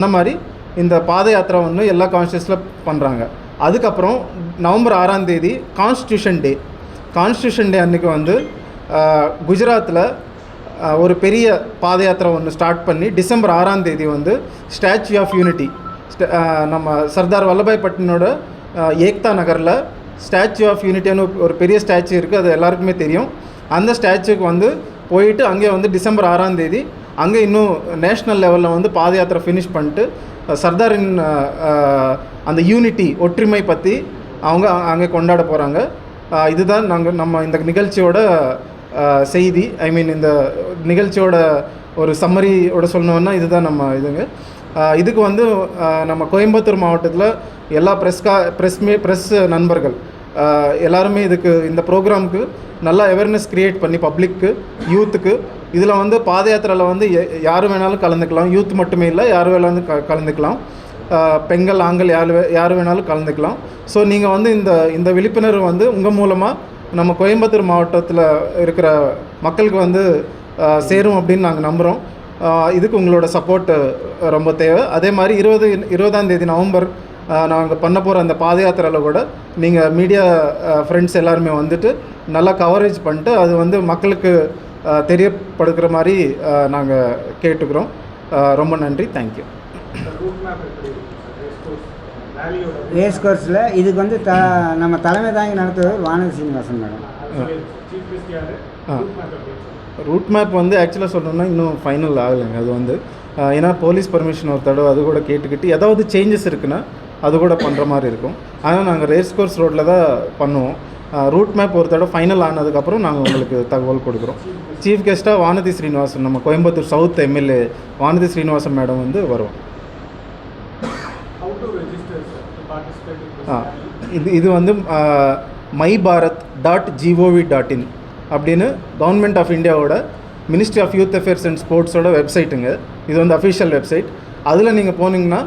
அந்த மாதிரி இந்த பாத யாத்திரை ஒன்று எல்லா கான்ஸ்டியூஸில் பண்ணுறாங்க. அதுக்கப்புறம் நவம்பர் 6ஆம் தேதி கான்ஸ்டியூஷன் டே அன்றைக்கி வந்து குஜராத்தில் ஒரு பெரிய பாத யாத்திரை ஒன்று ஸ்டார்ட் பண்ணி டிசம்பர் 6ஆம் தேதி வந்து ஸ்டாச்சு ஆஃப் யூனிட்டி நம்ம சர்தார் வல்லபாய் பட்டேலோட ஏக்தா நகரில் ஸ்டாச்சு ஆஃப் யூனிட்டின்னு ஒரு பெரிய ஸ்டாச்சு இருக்குது, அது எல்லாருக்குமே தெரியும். அந்த ஸ்டாச்சுக்கு வந்து போயிட்டு அங்கே வந்து டிசம்பர் 6ஆம் தேதி அங்கே இன்னும் நேஷ்னல் லெவலில் வந்து பாத யாத்திரை ஃபினிஷ் பண்ணிட்டு சர்தாரின் அந்த யூனிட்டி ஒற்றுமை பற்றி அவங்க அங்கே கொண்டாட போகிறாங்க. இதுதான் நம்ம இந்த நிகழ்ச்சியோட செய்தி. இந்த நிகழ்ச்சியோட ஒரு சம்மரியோட சொல்லணுன்னா இதுதான் நம்ம இதுங்க. இதுக்கு வந்து நம்ம கோயம்புத்தூர் மாவட்டத்தில் எல்லா ப்ரெஸ் நண்பர்கள் எல்லாருமே இந்த ப்ரோக்ராமுக்கு நல்லா அவேர்னஸ் க்ரியேட் பண்ணி பப்ளிக்கு, யூத்துக்கு இதில் வந்து பாத யாத்திரையில் வந்து யார் வேணாலும் கலந்துக்கலாம். யூத் மட்டுமே இல்லை, யார் வேணாலும் கலந்துக்கலாம். பெண்கள், ஆண்கள் யார் வேணாலும் கலந்துக்கலாம். ஸோ நீங்கள் வந்து இந்த விழிப்புணர்வு வந்து உங்கள் மூலமாக நம்ம கோயம்புத்தூர் மாவட்டத்தில் இருக்கிற மக்களுக்கு வந்து சேரும் அப்படின்னு நாங்கள் நம்புகிறோம். இதுக்கு உங்களோட சப்போர்ட்டு ரொம்ப தேவை. அதே மாதிரி 20ஆம் தேதி நவம்பர் நாங்கள் பண்ண போகிற அந்த பாத யாத்திரையில் கூட நீங்கள் மீடியா ஃப்ரெண்ட்ஸ் எல்லாருமே வந்துட்டு நல்லா கவரேஜ் பண்ணிட்டு அது வந்து மக்களுக்கு தெரியப்படுத்துகிற மாதிரி நாங்கள் கேட்டுக்கிறோம். ரொம்ப நன்றி, தேங்க்யூ. ரேஸ் கோர்ஸில் இதுக்கு வந்து நம்ம தலைமை தாங்கி நடத்துவது Vanathi Srinivasan madam. Root map வந்து ஆக்சுவலாக சொல்லணும்னா இன்னும் ஃபைனல் ஆகலைங்க. அது வந்து ஏன்னா போலீஸ் பர்மிஷன் ஒரு தடவை அது கூட கேட்டுக்கிட்டு ஏதாவது சேஞ்சஸ் இருக்குன்னா அது கூட பண்ணுற மாதிரி இருக்கும். ஆனால் நாங்கள் ரேஸ் கோர்ஸ் ரோட்டில் தான் பண்ணுவோம். ரூட் மேப் ஒரு தடவை ஃபைனல் ஆனதுக்கப்புறம் நாங்கள் உங்களுக்கு தகவல் கொடுக்குறோம். சீஃப் கெஸ்ட்டாக வானதி ஸ்ரீனிவாசன், நம்ம Coimbatore south MLA Vanathi Srinivasan madam வந்து வருவோம். இது வந்து myBharat.gov.in அப்படின்னு கவர்மெண்ட் ஆஃப் இந்தியாவோட ministry of youth affairs and ஸ்போர்ட்ஸோட வெப்சைட்டுங்க. இது வந்து அஃபிஷியல் வெப்சைட். அதில் நீங்கள் போனீங்கன்னா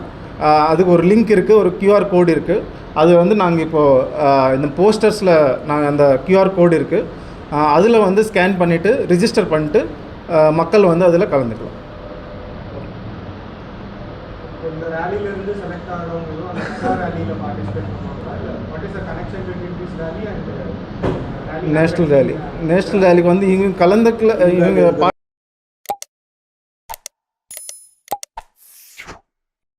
அதுக்கு ஒரு லிங்க் இருக்குது, ஒரு QR கோடு இருக்குது. அது வந்து நாங்கள் இப்போது இந்த போஸ்டர்ஸில் நாங்கள் அந்த QR கோடு இருக்குது, அதில் வந்து ஸ்கேன் பண்ணிவிட்டு ரிஜிஸ்டர் பண்ணிட்டு மக்கள் வந்து அதில் கலந்துக்கலாம். நேஷ்னல் ரேலிக்கு வந்து இவங்க கலந்துக்கல, இவங்க